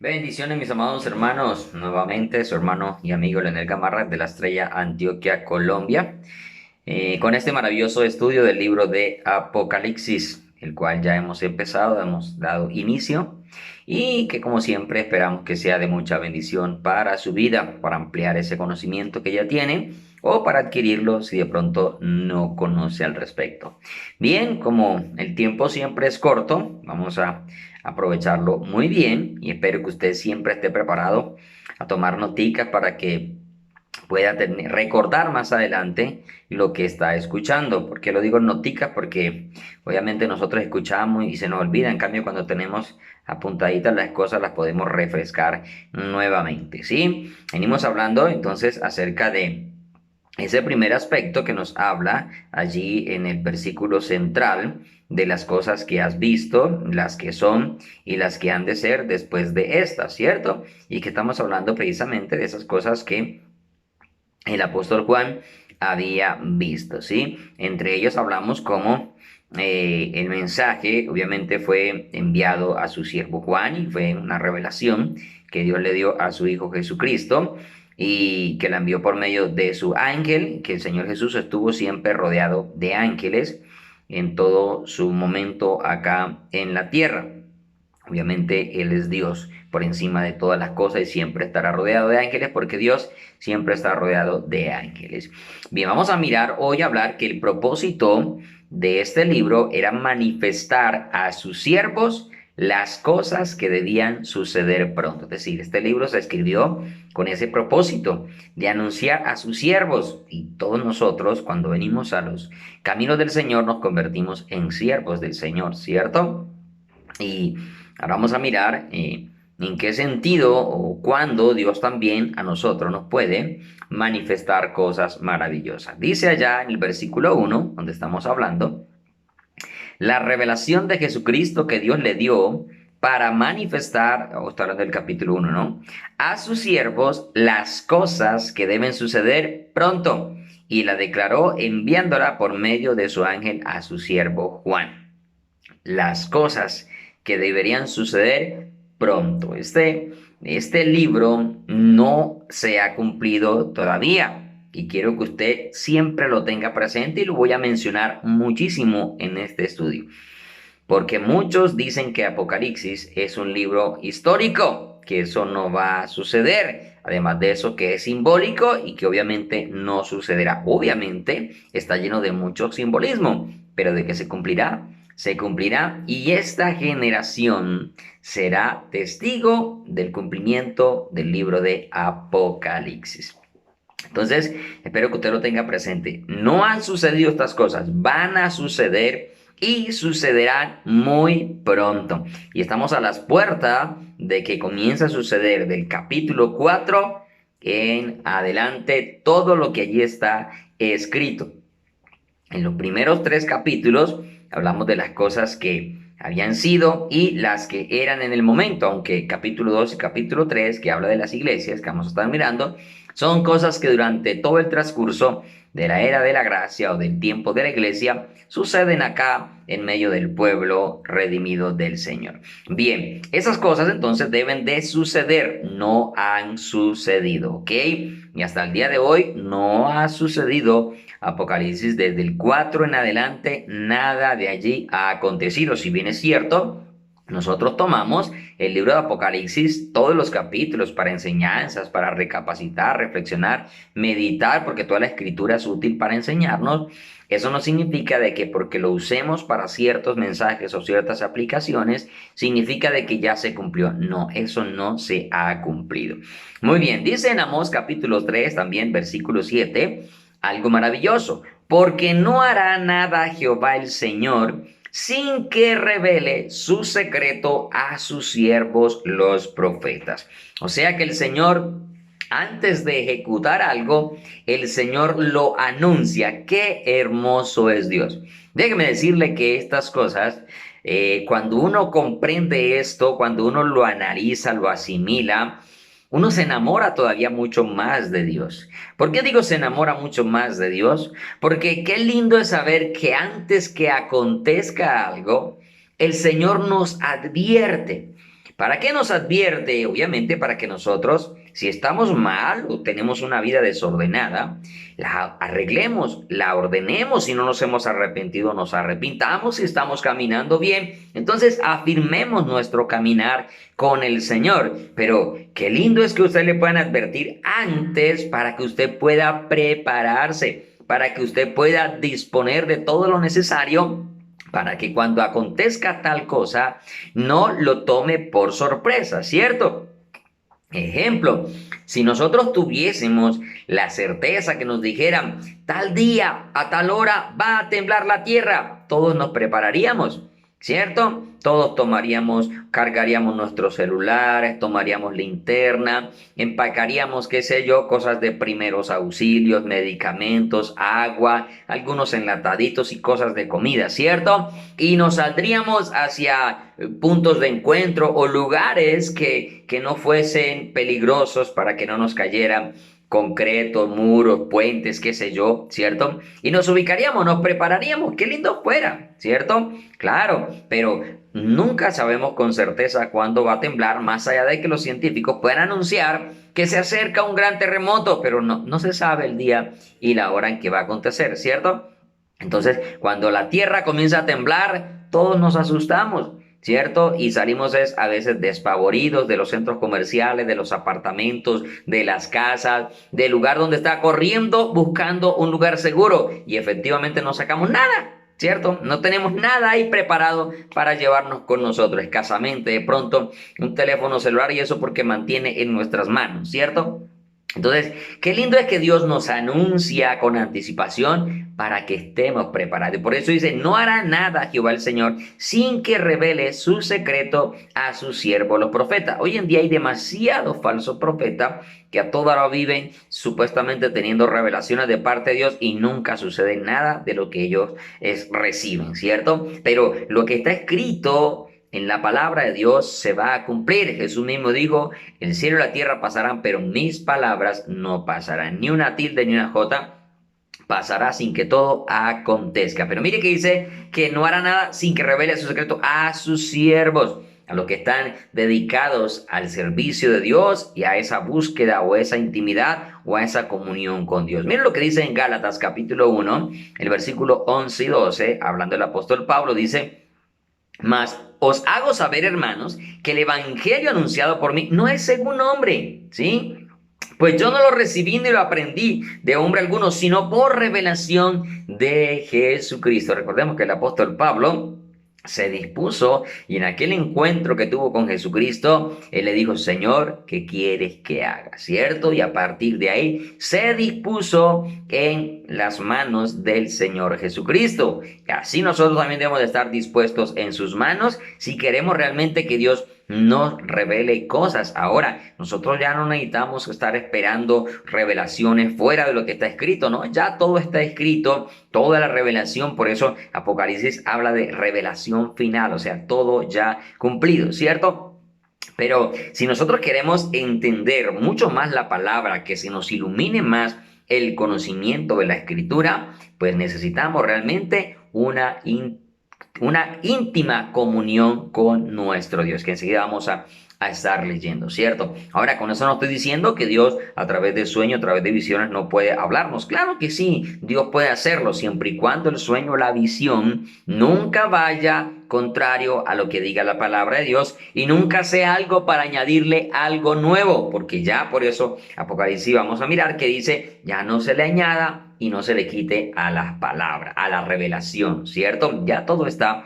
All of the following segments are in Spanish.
Bendiciones, mis amados hermanos. Nuevamente, su hermano y amigo Leonel Gamarra de la Estrella Antioquia, Colombia, con este maravilloso estudio del libro de Apocalipsis, el cual ya hemos empezado, hemos dado inicio y que como siempre esperamos que sea de mucha bendición para su vida, para ampliar ese conocimiento que ya tiene o para adquirirlo si de pronto no conoce al respecto. Bien, como el tiempo siempre es corto, vamos a aprovecharlo muy bien y espero que usted siempre esté preparado a tomar noticas para que pueda recordar más adelante lo que está escuchando. ¿Por qué lo digo noticas? Porque obviamente nosotros escuchamos y se nos olvida, en cambio cuando tenemos apuntaditas las cosas las podemos refrescar nuevamente, ¿sí? Venimos hablando entonces acerca de ese primer aspecto que nos habla allí en el versículo central de las cosas que has visto, las que son y las que han de ser después de estas, ¿cierto? Y que estamos hablando precisamente de esas cosas que el apóstol Juan había visto, ¿sí? Entre ellos hablamos cómo el mensaje obviamente fue enviado a su siervo Juan y fue una revelación que Dios le dio a su Hijo Jesucristo y que la envió por medio de su ángel, que el Señor Jesús estuvo siempre rodeado de ángeles en todo su momento acá en la tierra. Obviamente Él es Dios por encima de todas las cosas y siempre estará rodeado de ángeles porque Dios siempre está rodeado de ángeles. Bien, vamos a mirar hoy a hablar que el propósito de este libro era manifestar a sus siervos las cosas que debían suceder pronto. Es decir, este libro se escribió con ese propósito de anunciar a sus siervos y todos nosotros cuando venimos a los caminos del Señor nos convertimos en siervos del Señor, ¿cierto? Y ahora vamos a mirar en qué sentido o cuándo Dios también a nosotros nos puede manifestar cosas maravillosas. Dice allá en el versículo 1, donde estamos hablando, la revelación de Jesucristo que Dios le dio para manifestar, o está hablando del capítulo 1, ¿no? A sus siervos las cosas que deben suceder pronto, y la declaró enviándola por medio de su ángel a su siervo Juan. Las cosas que deberían suceder pronto. Este libro no se ha cumplido todavía y quiero que usted siempre lo tenga presente y lo voy a mencionar muchísimo en este estudio. Porque muchos dicen que Apocalipsis es un libro histórico, que eso no va a suceder. Además de eso, que es simbólico y que obviamente no sucederá. Obviamente está lleno de mucho simbolismo, pero de que se cumplirá, se cumplirá. Y esta generación será testigo del cumplimiento del libro de Apocalipsis. Entonces, espero que usted lo tenga presente. No han sucedido estas cosas, van a suceder y sucederán muy pronto. Y estamos a las puertas de que comience a suceder del capítulo 4 en adelante todo lo que allí está escrito. En los primeros 3 capítulos hablamos de las cosas que habían sido y las que eran en el momento, aunque capítulo 2 y capítulo 3, que habla de las iglesias que vamos a estar mirando, son cosas que durante todo el transcurso de la era de la gracia o del tiempo de la iglesia suceden acá en medio del pueblo redimido del Señor. Bien, esas cosas entonces deben de suceder, no han sucedido, ¿ok? Y hasta el día de hoy no ha sucedido Apocalipsis desde el 4 en adelante, nada de allí ha acontecido. Si bien es cierto, nosotros tomamos el libro de Apocalipsis, todos los capítulos para enseñanzas, para recapacitar, reflexionar, meditar, porque toda la escritura es útil para enseñarnos. Eso no significa de que porque lo usemos para ciertos mensajes o ciertas aplicaciones, significa de que ya se cumplió. No, eso no se ha cumplido. Muy bien, dice en Amós capítulo 3, también versículo 7, algo maravilloso, porque no hará nada Jehová el Señor sin que revele su secreto a sus siervos los profetas. O sea que el Señor, antes de ejecutar algo, el Señor lo anuncia. Qué hermoso es Dios. Déjeme decirle que estas cosas, cuando uno comprende esto, cuando uno lo analiza, lo asimila, uno se enamora todavía mucho más de Dios. ¿Por qué digo se enamora mucho más de Dios? Porque qué lindo es saber que antes que acontezca algo, el Señor nos advierte ¿Para qué nos advierte? Obviamente para que nosotros, si estamos mal o tenemos una vida desordenada, la arreglemos, la ordenemos. Si no nos hemos arrepentido, nos arrepintamos. Si estamos caminando bien, entonces afirmemos nuestro caminar con el Señor. Pero qué lindo es que usted le puedan advertir antes para que usted pueda prepararse, para que usted pueda disponer de todo lo necesario para que cuando acontezca tal cosa no lo tome por sorpresa, ¿cierto? Ejemplo, si nosotros tuviésemos la certeza que nos dijeran tal día, a tal hora va a temblar la tierra, todos nos prepararíamos, ¿cierto? Todos cargaríamos nuestros celulares, tomaríamos linterna, empacaríamos, qué sé yo, cosas de primeros auxilios, medicamentos, agua, algunos enlataditos y cosas de comida, ¿cierto? Y nos saldríamos hacia puntos de encuentro o lugares que no fuesen peligrosos para que no nos cayeran concretos, muros, puentes, qué sé yo, ¿cierto? Y nos ubicaríamos, nos prepararíamos, qué lindo fuera, ¿cierto? Claro, pero nunca sabemos con certeza cuándo va a temblar, más allá de que los científicos puedan anunciar que se acerca un gran terremoto, pero no se sabe el día y la hora en que va a acontecer, ¿cierto? Entonces, cuando la tierra comienza a temblar, todos nos asustamos, ¿cierto? Y salimos a veces despavoridos de los centros comerciales, de los apartamentos, de las casas, del lugar donde está corriendo buscando un lugar seguro y efectivamente no sacamos nada, ¿cierto? No tenemos nada ahí preparado para llevarnos con nosotros, escasamente de pronto un teléfono celular y eso porque mantiene en nuestras manos, ¿cierto? Entonces, qué lindo es que Dios nos anuncia con anticipación para que estemos preparados. Por eso dice, no hará nada Jehová el Señor sin que revele su secreto a sus siervos los profetas. Hoy en día hay demasiados falsos profetas que a toda hora viven supuestamente teniendo revelaciones de parte de Dios y nunca sucede nada de lo que ellos reciben, ¿cierto? Pero lo que está escrito en la palabra de Dios se va a cumplir. Jesús mismo dijo, el cielo y la tierra pasarán, pero mis palabras no pasarán. Ni una tilde ni una jota pasará sin que todo acontezca. Pero mire que dice que no hará nada sin que revele su secreto a sus siervos, a los que están dedicados al servicio de Dios y a esa búsqueda o esa intimidad o a esa comunión con Dios. Miren lo que dice en Gálatas capítulo 1, el versículo 11 y 12, hablando el apóstol Pablo, dice, mas os hago saber, hermanos, que el evangelio anunciado por mí no es según hombre, ¿sí? Pues yo no lo recibí ni lo aprendí de hombre alguno, sino por revelación de Jesucristo. Recordemos que el apóstol Pablo se dispuso y en aquel encuentro que tuvo con Jesucristo, él le dijo, Señor, ¿qué quieres que haga? ¿Cierto? Y a partir de ahí se dispuso en las manos del Señor Jesucristo. Así nosotros también debemos de estar dispuestos en sus manos si queremos realmente que Dios nos revele cosas. Ahora, nosotros ya no necesitamos estar esperando revelaciones fuera de lo que está escrito, ¿no? Ya todo está escrito, toda la revelación, por eso Apocalipsis habla de revelación final, o sea, todo ya cumplido, ¿cierto? Pero si nosotros queremos entender mucho más la palabra, que se nos ilumine más el conocimiento de la escritura, pues necesitamos realmente una íntima comunión con nuestro Dios, que enseguida vamos a estar leyendo, ¿cierto? Ahora, con eso no estoy diciendo que Dios a través de sueños, a través de visiones no puede hablarnos. Claro que sí, Dios puede hacerlo siempre y cuando el sueño o la visión nunca vaya contrario a lo que diga la palabra de Dios y nunca sea algo para añadirle algo nuevo, porque ya por eso Apocalipsis vamos a mirar que dice, ya no se le añada y no se le quite a las palabras, a la revelación, ¿cierto? Ya todo está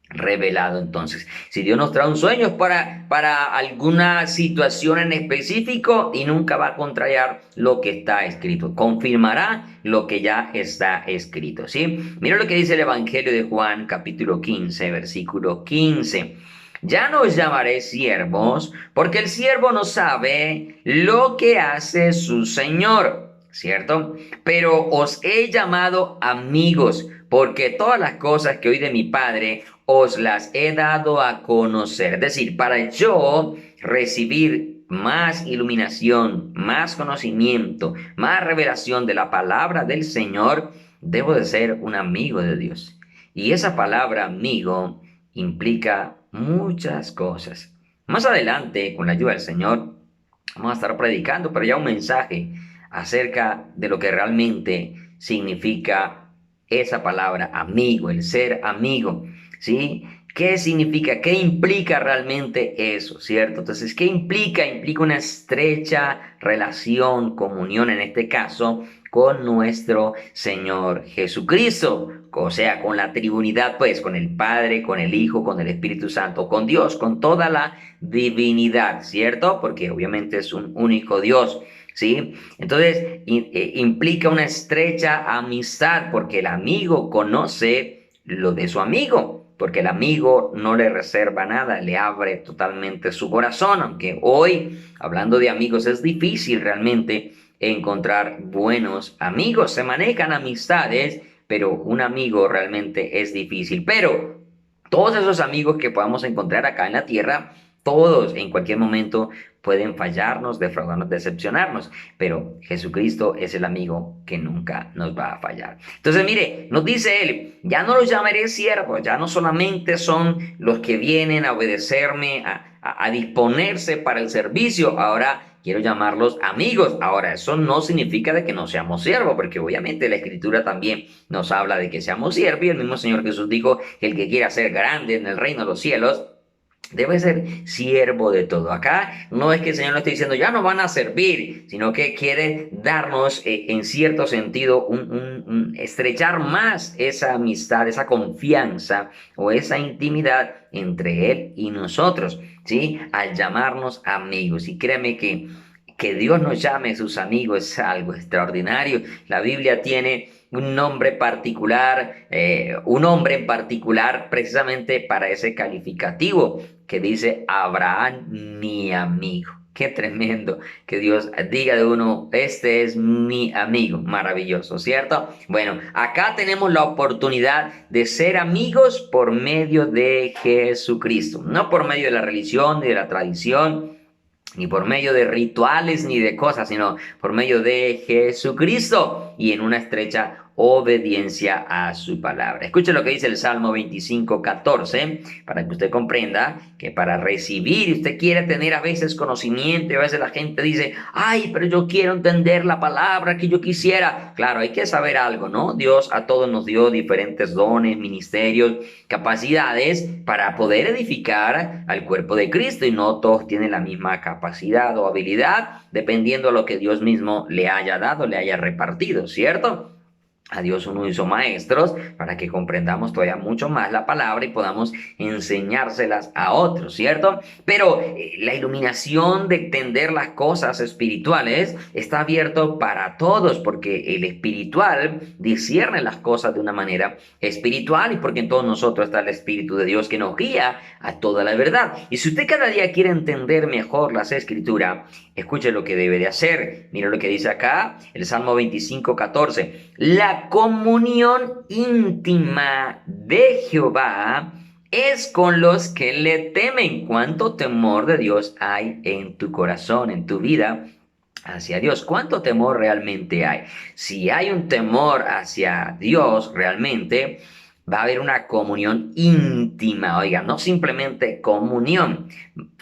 revelado. Entonces, si Dios nos trae un sueño es para alguna situación en específico y nunca va a contrariar lo que está escrito, confirmará lo que ya está escrito, ¿sí? Mira lo que dice el Evangelio de Juan capítulo 15, versículo 15. Ya no os llamaré siervos, porque el siervo no sabe lo que hace su señor, ¿cierto? Pero os he llamado amigos, porque todas las cosas que oí de mi Padre os las he dado a conocer. Es decir, para yo recibir más iluminación, más conocimiento, más revelación de la palabra del Señor, debo de ser un amigo de Dios. Y esa palabra amigo implica muchas cosas. Más adelante, con la ayuda del Señor, vamos a estar predicando, pero ya un mensaje acerca de lo que realmente significa esa palabra amigo, el ser amigo, ¿sí? ¿Qué significa? ¿Qué implica realmente eso, cierto? Entonces, ¿qué implica? Implica una estrecha relación, comunión en este caso, con nuestro Señor Jesucristo, o sea, con la Trinidad, pues, con el Padre, con el Hijo, con el Espíritu Santo, con Dios, con toda la divinidad, ¿cierto? Porque obviamente es un único Dios, ¿sí? Entonces, implica una estrecha amistad, porque el amigo conoce lo de su amigo, porque el amigo no le reserva nada, le abre totalmente su corazón, aunque hoy, hablando de amigos, es difícil realmente encontrar buenos amigos, se manejan amistades, pero un amigo realmente es difícil. Pero todos esos amigos que podamos encontrar acá en la tierra, todos en cualquier momento pueden fallarnos, defraudarnos, decepcionarnos, pero Jesucristo es el amigo que nunca nos va a fallar. Entonces, mire, nos dice él, ya no los llamaré siervos, ya no solamente son los que vienen a obedecerme, a disponerse para el servicio, ahora quiero llamarlos amigos. Ahora, eso no significa de que no seamos siervos, porque obviamente la Escritura también nos habla de que seamos siervos, y el mismo Señor Jesús dijo que el que quiera ser grande en el reino de los cielos debe ser siervo de todo. Acá no es que el Señor nos esté diciendo ya no van a servir, sino que quiere darnos en cierto sentido estrechar más esa amistad, esa confianza o esa intimidad entre Él y nosotros, ¿sí? Al llamarnos amigos. Y créeme que Dios nos llame sus amigos es algo extraordinario. La Biblia tiene un nombre particular, un hombre en particular precisamente para ese calificativo que dice Abraham, mi amigo. Qué tremendo que Dios diga de uno, este es mi amigo. Maravilloso, ¿cierto? Bueno, acá tenemos la oportunidad de ser amigos por medio de Jesucristo, no por medio de la religión ni de la tradición, ni por medio de rituales ni de cosas, sino por medio de Jesucristo y en una estrecha obediencia a su palabra. Escuche lo que dice el Salmo 25:14, para que usted comprenda que para recibir, usted quiere tener a veces conocimiento, y a veces la gente dice, ay, pero yo quiero entender la palabra que yo quisiera. Claro, hay que saber algo, ¿no? Dios a todos nos dio diferentes dones, ministerios, capacidades para poder edificar al cuerpo de Cristo, y no todos tienen la misma capacidad o habilidad, dependiendo de lo que Dios mismo le haya dado, le haya repartido, ¿cierto? A Dios uno hizo maestros para que comprendamos todavía mucho más la palabra y podamos enseñárselas a otros, ¿cierto? Pero la iluminación de entender las cosas espirituales está abierto para todos, porque el espiritual discierne las cosas de una manera espiritual, y porque en todos nosotros está el Espíritu de Dios que nos guía a toda la verdad. Y si usted cada día quiere entender mejor las Escrituras, escuche lo que debe de hacer. Mira lo que dice acá el Salmo 25:14. La comunión íntima de Jehová es con los que le temen. ¿Cuánto temor de Dios hay en tu corazón, en tu vida hacia Dios? ¿Cuánto temor realmente hay? Si hay un temor hacia Dios realmente, va a haber una comunión íntima. Oiga, no simplemente comunión.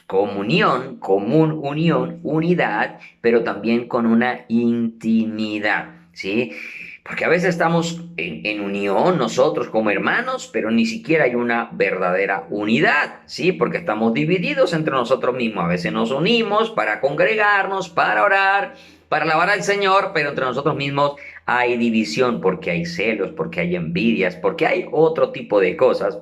Comunión, común, unión, unidad, pero también con una intimidad, ¿sí? Porque a veces estamos en unión nosotros como hermanos, pero ni siquiera hay una verdadera unidad, ¿sí? Porque estamos divididos entre nosotros mismos. A veces nos unimos para congregarnos, para orar, para alabar al Señor, pero entre nosotros mismos hay división porque hay celos, porque hay envidias, porque hay otro tipo de cosas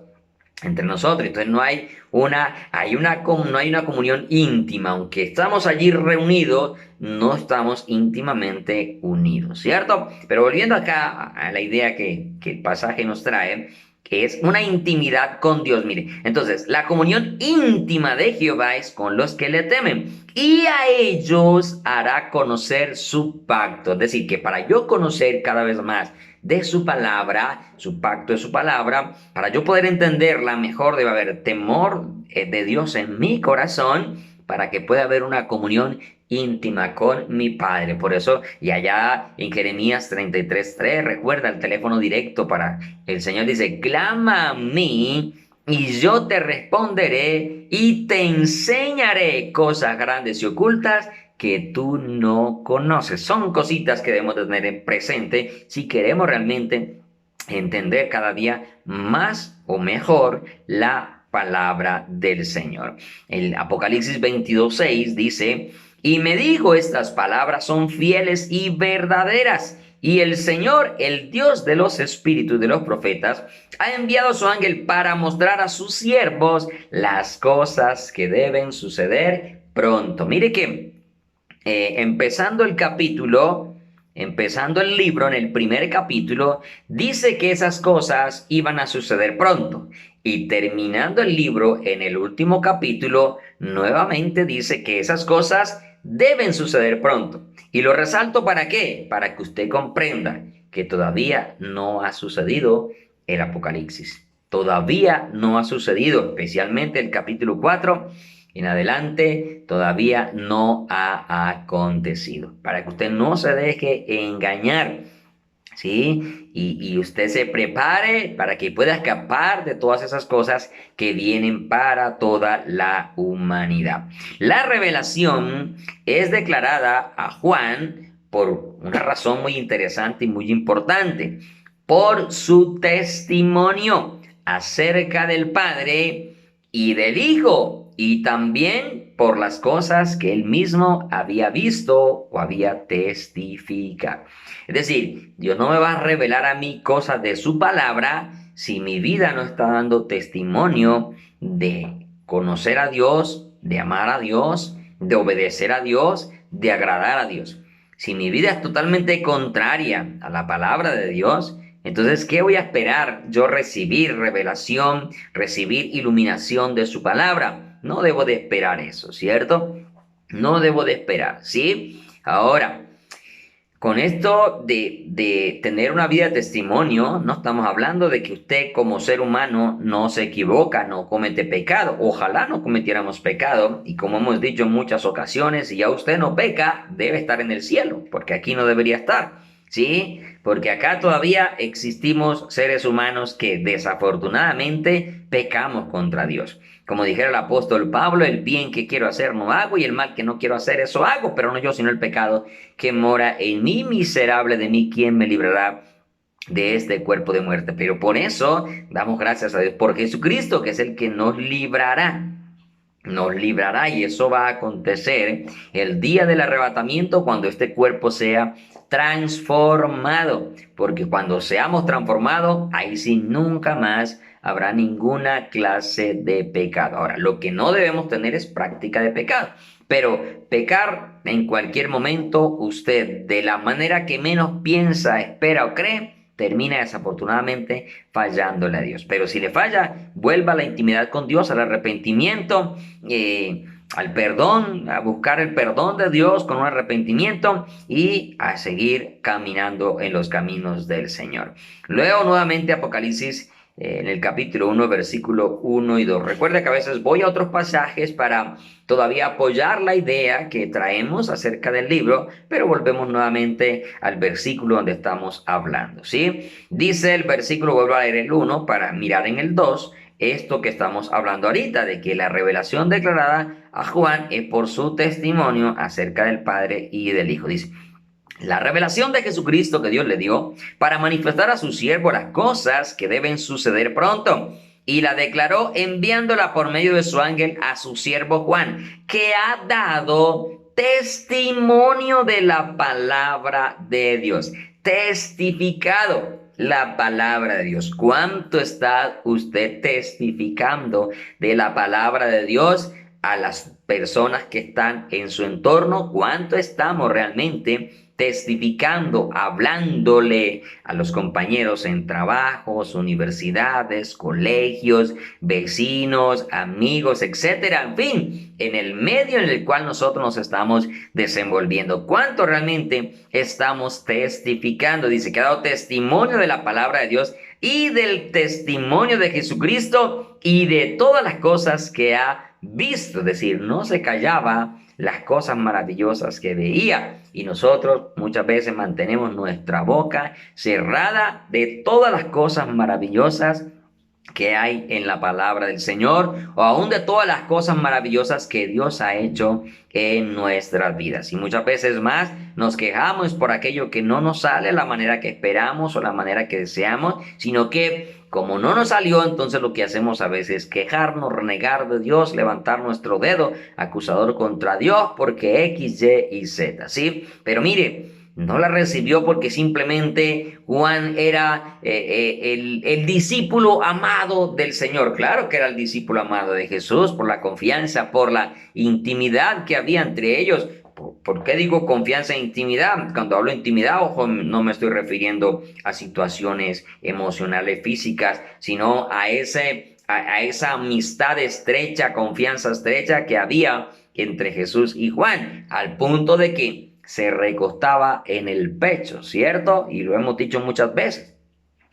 entre nosotros. Entonces no hay una comunión íntima, aunque estamos allí reunidos, no estamos íntimamente unidos, ¿cierto? Pero volviendo acá a la idea que el pasaje nos trae, que es una intimidad con Dios. Mire, entonces, la comunión íntima de Jehová es con los que le temen, y a ellos hará conocer su pacto. Es decir, que para yo conocer cada vez más de su palabra, su pacto de su palabra, para yo poder entenderla mejor, debe haber temor de Dios en mi corazón, para que pueda haber una comunión íntima con mi Padre. Por eso, y allá en Jeremías 33:3, recuerda el teléfono directo para el Señor, dice, clama a mí y yo te responderé y te enseñaré cosas grandes y ocultas que tú no conoces. Son cositas que debemos de tener en presente si queremos realmente entender cada día más o mejor la palabra del Señor. El Apocalipsis 22:6 dice: y me dijo, estas palabras son fieles y verdaderas. Y el Señor, el Dios de los espíritus de los profetas, ha enviado a su ángel para mostrar a sus siervos las cosas que deben suceder pronto. Mire que empezando el libro, en el primer capítulo, dice que esas cosas iban a suceder pronto. Y terminando el libro, en el último capítulo, nuevamente dice que esas cosas deben suceder pronto. Y lo resalto ¿para qué? Para que usted comprenda que todavía no ha sucedido el Apocalipsis. Todavía no ha sucedido, especialmente el capítulo 4 en adelante, todavía no ha acontecido. Para que usted no se deje engañar, ¿sí? Y usted se prepare para que pueda escapar de todas esas cosas que vienen para toda la humanidad. La revelación es declarada a Juan por una razón muy interesante y muy importante, por su testimonio acerca del Padre y del Hijo, y también por las cosas que él mismo había visto o había testificado. Es decir, Dios no me va a revelar a mí cosas de su palabra si mi vida no está dando testimonio de conocer a Dios, de amar a Dios, de obedecer a Dios, de agradar a Dios. Si mi vida es totalmente contraria a la palabra de Dios, entonces, ¿qué voy a esperar yo recibir revelación, recibir iluminación de su palabra? No debo de esperar eso, ¿cierto? No debo de esperar, ¿sí? Ahora, con esto de tener una vida de testimonio, no estamos hablando de que usted como ser humano no se equivoca, no comete pecado. Ojalá no cometiéramos pecado. Y como hemos dicho en muchas ocasiones, si ya usted no peca, debe estar en el cielo, porque aquí no debería estar. ¿Sí? Porque acá todavía existimos seres humanos que desafortunadamente pecamos contra Dios. Como dijera el apóstol Pablo, el bien que quiero hacer no hago y el mal que no quiero hacer eso hago, pero no yo sino el pecado que mora en mí. Miserable de mí, ¿quién me librará de este cuerpo de muerte? Pero por eso damos gracias a Dios por Jesucristo, que es el que nos librará. Nos librará, y eso va a acontecer el día del arrebatamiento, cuando este cuerpo sea transformado, porque cuando seamos transformados, ahí sí nunca más habrá ninguna clase de pecado. Ahora, lo que no debemos tener es práctica de pecado, pero pecar en cualquier momento, usted de la manera que menos piensa, espera o cree, termina desafortunadamente fallándole a Dios. Pero si le falla, vuelva a la intimidad con Dios, al arrepentimiento, al perdón, a buscar el perdón de Dios con un arrepentimiento y a seguir caminando en los caminos del Señor. Luego nuevamente Apocalipsis en el capítulo 1, versículo 1 y 2. Recuerda que a veces voy a otros pasajes para todavía apoyar la idea que traemos acerca del libro, pero volvemos nuevamente al versículo donde estamos hablando, ¿sí? Dice el versículo, vuelvo a leer el 1 para mirar en el 2, esto que estamos hablando ahorita, de que la revelación declarada a Juan es por su testimonio acerca del Padre y del Hijo. Dice: la revelación de Jesucristo que Dios le dio para manifestar a su siervo las cosas que deben suceder pronto. Y la declaró enviándola por medio de su ángel a su siervo Juan, que ha dado testimonio de la palabra de Dios. Testificado la palabra de Dios. ¿Cuánto está usted testificando de la palabra de Dios a las personas que están en su entorno? ¿Cuánto estamos realmente testificando, hablándole a los compañeros en trabajos, universidades, colegios, vecinos, amigos, etcétera? En fin, en el medio en el cual nosotros nos estamos desenvolviendo. ¿Cuánto realmente estamos testificando? Dice que ha dado testimonio de la palabra de Dios y del testimonio de Jesucristo y de todas las cosas que ha visto. Es decir, no se callaba las cosas maravillosas que veía. Y nosotros muchas veces mantenemos nuestra boca cerrada de todas las cosas maravillosas que hay en la palabra del Señor o aún de todas las cosas maravillosas que Dios ha hecho en nuestras vidas. Y muchas veces más nos quejamos por aquello que no nos sale la manera que esperamos o la manera que deseamos, sino que como no nos salió, entonces lo que hacemos a veces es quejarnos, renegar de Dios, levantar nuestro dedo acusador contra Dios porque X, Y y Z, ¿sí? Pero mire, no la recibió porque simplemente Juan era el discípulo amado del Señor. Claro que era el discípulo amado de Jesús por la confianza, por la intimidad que había entre ellos. ¿Por qué digo confianza e intimidad? Cuando hablo de intimidad, ojo, no me estoy refiriendo a situaciones emocionales físicas, sino a esa amistad estrecha, confianza estrecha que había entre Jesús y Juan, al punto de que se recostaba en el pecho, ¿cierto? Y lo hemos dicho muchas veces.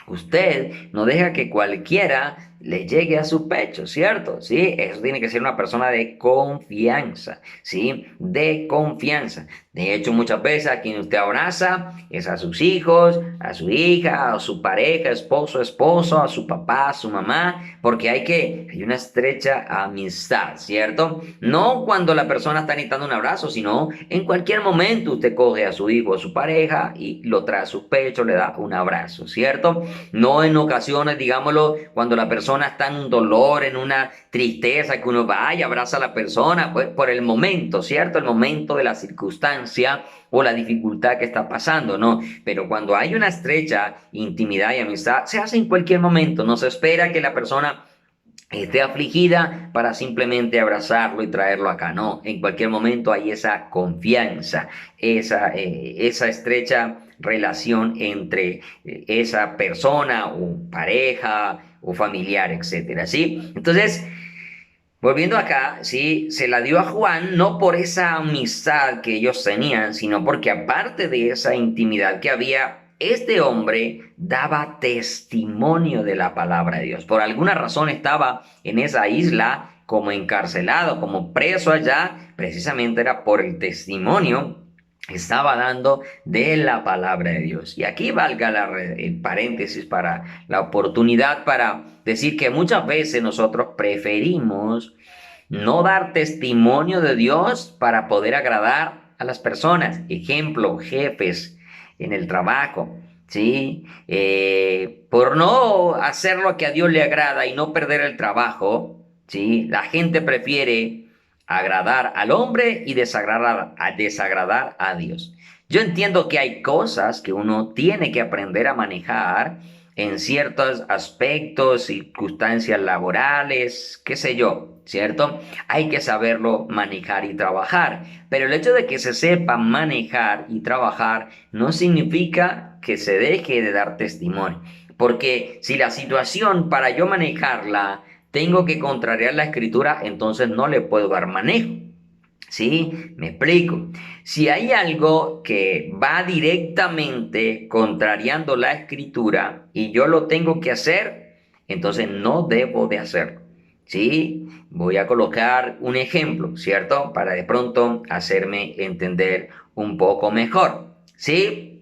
Usted no deja que cualquiera le llegue a su pecho, ¿cierto? Sí, eso tiene que ser una persona de confianza, ¿sí? De confianza. De hecho, muchas veces a quien usted abraza es a sus hijos, a su hija, a su pareja, esposo, esposo, a su papá, a su mamá, porque hay una estrecha amistad, ¿cierto? No cuando la persona está necesitando un abrazo, sino en cualquier momento usted coge a su hijo o a su pareja y lo trae a su pecho, le da un abrazo, ¿cierto? No en ocasiones, digámoslo, cuando la persona está en un dolor, en una tristeza, que uno va y abraza a la persona, pues por el momento, ¿cierto? El momento de la circunstancia o la dificultad que está pasando, ¿no? Pero cuando hay una estrecha intimidad y amistad, se hace en cualquier momento, no se espera que la persona esté afligida para simplemente abrazarlo y traerlo acá, no, en cualquier momento hay esa confianza, esa estrecha relación entre esa persona o pareja o familiar, etcétera, ¿sí? Entonces, volviendo acá, sí, se la dio a Juan no por esa amistad que ellos tenían, sino porque aparte de esa intimidad que había, este hombre daba testimonio de la palabra de Dios. Por alguna razón estaba en esa isla como encarcelado, como preso allá, precisamente era por el testimonio que estaba dando de la palabra de Dios. Y aquí valga el paréntesis para la oportunidad para decir que muchas veces nosotros preferimos no dar testimonio de Dios para poder agradar a las personas. Ejemplo, jefes en el trabajo, ¿sí? Por no hacer lo que a Dios le agrada y no perder el trabajo, ¿sí? La gente prefiere agradar al hombre y desagradar a Dios. Yo entiendo que hay cosas que uno tiene que aprender a manejar en ciertos aspectos, circunstancias laborales, qué sé yo, ¿cierto? Hay que saberlo manejar y trabajar, pero el hecho de que se sepa manejar y trabajar no significa que se deje de dar testimonio, porque si la situación para yo manejarla tengo que contrariar la escritura, entonces no le puedo dar manejo. ¿Sí? Me explico. Si hay algo que va directamente contrariando la escritura y yo lo tengo que hacer, entonces no debo de hacerlo. ¿Sí? Voy a colocar un ejemplo, ¿cierto? Para de pronto hacerme entender un poco mejor. ¿Sí?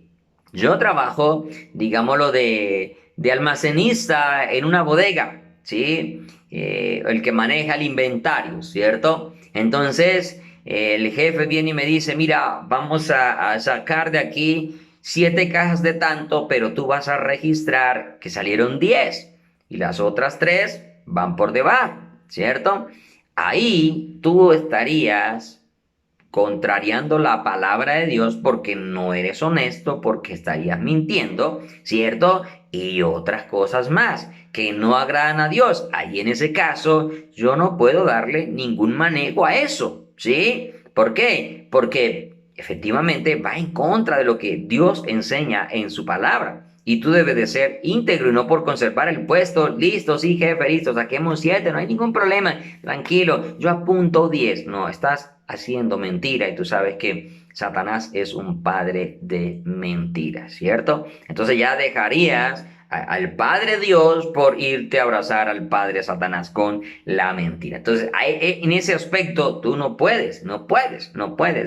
Yo trabajo, digámoslo, de almacenista en una bodega, ¿sí? El que maneja el inventario, ¿cierto? Entonces, el jefe viene y me dice, mira, vamos a sacar de aquí 7 cajas de tanto, pero tú vas a registrar que salieron 10 y las otras 3 van por debajo, ¿cierto? Ahí tú estarías contrariando la palabra de Dios porque no eres honesto, porque estarías mintiendo, ¿cierto? Y otras cosas más que no agradan a Dios. Ahí en ese caso yo no puedo darle ningún manejo a eso, ¿sí? ¿Por qué? Porque efectivamente va en contra de lo que Dios enseña en su palabra. Y tú debes de ser íntegro y no por conservar el puesto. Listo, sí, jefe, listo, saquemos 7, no hay ningún problema. Tranquilo, yo apunto 10. No, estás haciendo mentira y tú sabes que Satanás es un padre de mentiras, ¿cierto? Entonces ya dejarías al Padre Dios por irte a abrazar al Padre Satanás con la mentira. Entonces, en ese aspecto tú no puedes,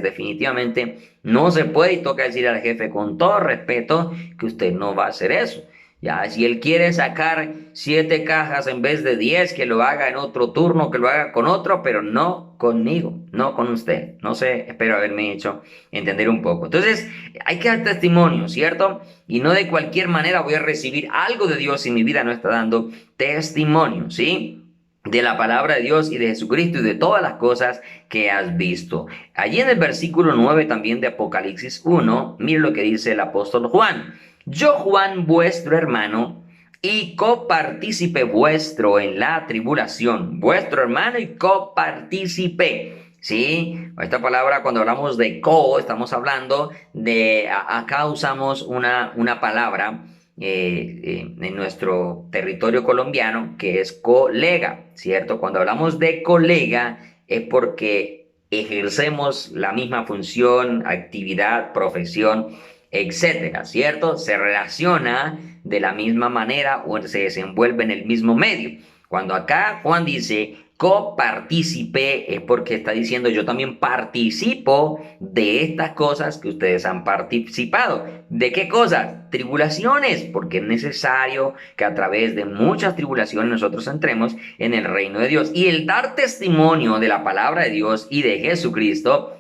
definitivamente no se puede y toca decir al jefe con todo respeto que usted no va a hacer eso. Ya, si él quiere sacar 7 cajas en vez de 10, que lo haga en otro turno, que lo haga con otro, pero no conmigo, no con usted. No sé, espero haberme hecho entender un poco. Entonces, hay que dar testimonio, ¿cierto? Y no de cualquier manera voy a recibir algo de Dios si mi vida no está dando testimonio, ¿sí? De la palabra de Dios y de Jesucristo y de todas las cosas que has visto. Allí en el versículo 9 también de Apocalipsis 1, mire lo que dice el apóstol Juan. Yo, Juan, vuestro hermano, y copartícipe vuestro en la tribulación, vuestro hermano y copartícipe. ¿Sí? Esta palabra, cuando hablamos de estamos hablando de, acá usamos una palabra en nuestro territorio colombiano que es colega, ¿cierto? Cuando hablamos de colega es porque ejercemos la misma función, actividad, profesión, etcétera, ¿cierto? Se relaciona de la misma manera o se desenvuelve en el mismo medio. Cuando acá Juan dice copartícipe es porque está diciendo yo también participo de estas cosas que ustedes han participado. ¿De qué cosas? Tribulaciones, porque es necesario que a través de muchas tribulaciones nosotros entremos en el reino de Dios. Y el dar testimonio de la palabra de Dios y de Jesucristo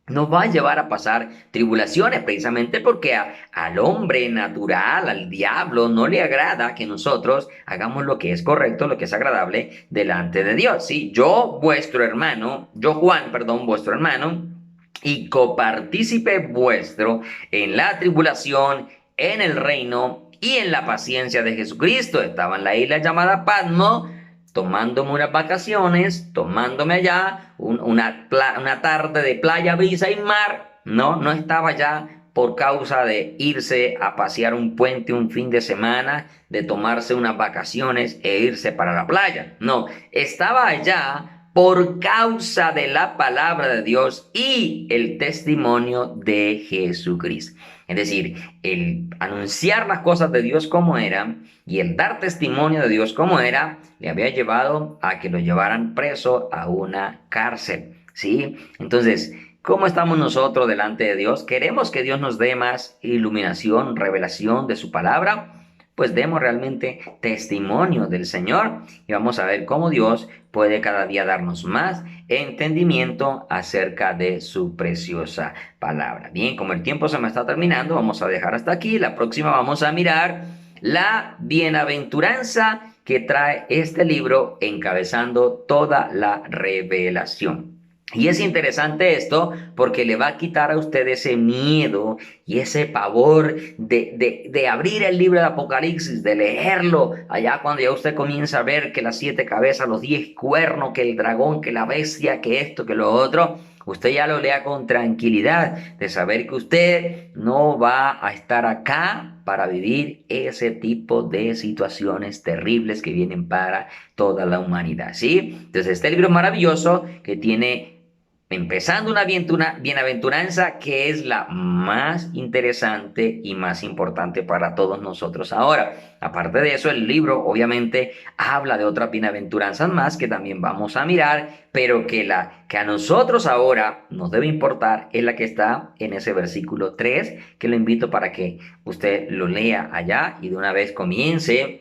nos va a llevar a pasar tribulaciones, precisamente porque al hombre natural, al diablo, no le agrada que nosotros hagamos lo que es correcto, lo que es agradable delante de Dios. ¿Sí? Yo, vuestro hermano, yo Juan, perdón, vuestro hermano, y copartícipe vuestro en la tribulación, en el reino y en la paciencia de Jesucristo. Estaba en la isla llamada Patmos, tomándome unas vacaciones, tomándome allá una tarde de playa, brisa y mar. No estaba ya por causa de irse a pasear un puente un fin de semana, de tomarse unas vacaciones e irse para la playa. No, estaba allá por causa de la palabra de Dios y el testimonio de Jesucristo. Es decir, el anunciar las cosas de Dios como eran y el dar testimonio de Dios como era, le había llevado a que lo llevaran preso a una cárcel, ¿sí? Entonces, ¿cómo estamos nosotros delante de Dios? ¿Queremos que Dios nos dé más iluminación, revelación de su palabra? Pues demos realmente testimonio del Señor y vamos a ver cómo Dios puede cada día darnos más entendimiento acerca de su preciosa palabra. Bien, como el tiempo se me está terminando, vamos a dejar hasta aquí. La próxima vamos a mirar la bienaventuranza que trae este libro encabezando toda la revelación. Y es interesante esto porque le va a quitar a usted ese miedo y ese pavor de abrir el libro de Apocalipsis, de leerlo, allá cuando ya usted comienza a ver que las 7 cabezas, los 10 cuernos, que el dragón, que la bestia, que esto, que lo otro. Usted ya lo lea con tranquilidad de saber que usted no va a estar acá para vivir ese tipo de situaciones terribles que vienen para toda la humanidad, ¿sí? Entonces, este libro maravilloso que tiene empezando una bienaventuranza que es la más interesante y más importante para todos nosotros ahora. Aparte de eso, el libro obviamente habla de otras bienaventuranzas más que también vamos a mirar, pero que la que a nosotros ahora nos debe importar es la que está en ese versículo 3, que lo invito para que usted lo lea allá y de una vez comience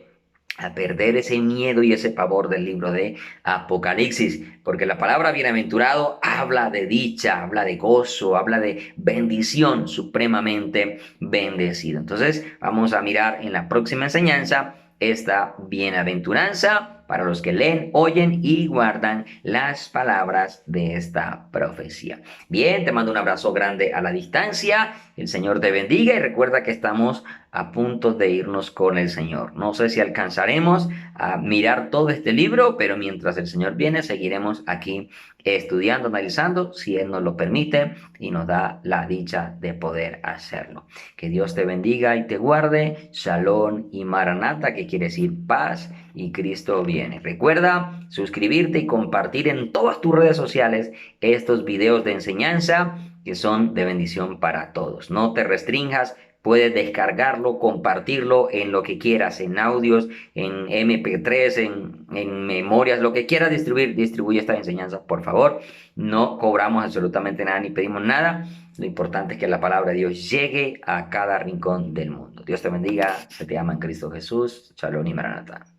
a perder ese miedo y ese pavor del libro de Apocalipsis, porque la palabra bienaventurado habla de dicha, habla de gozo, habla de bendición, supremamente bendecido. Entonces vamos a mirar en la próxima enseñanza esta bienaventuranza para los que leen, oyen y guardan las palabras de esta profecía. Bien, te mando un abrazo grande a la distancia, el Señor te bendiga y recuerda que estamos a punto de irnos con el Señor. No sé si alcanzaremos a mirar todo este libro, pero mientras el Señor viene, seguiremos aquí estudiando, analizando, si Él nos lo permite y nos da la dicha de poder hacerlo. Que Dios te bendiga y te guarde. Shalom y Maranata, que quiere decir paz y Cristo viene. Recuerda suscribirte y compartir en todas tus redes sociales estos videos de enseñanza que son de bendición para todos. No te restringas, Puedes descargarlo, compartirlo en lo que quieras, en audios, en MP3, en memorias, lo que quieras distribuir, distribuye esta enseñanza, por favor. No cobramos absolutamente nada ni pedimos nada. Lo importante es que la palabra de Dios llegue a cada rincón del mundo. Dios te bendiga, se te ama en Cristo Jesús. Shalom y Maranatha.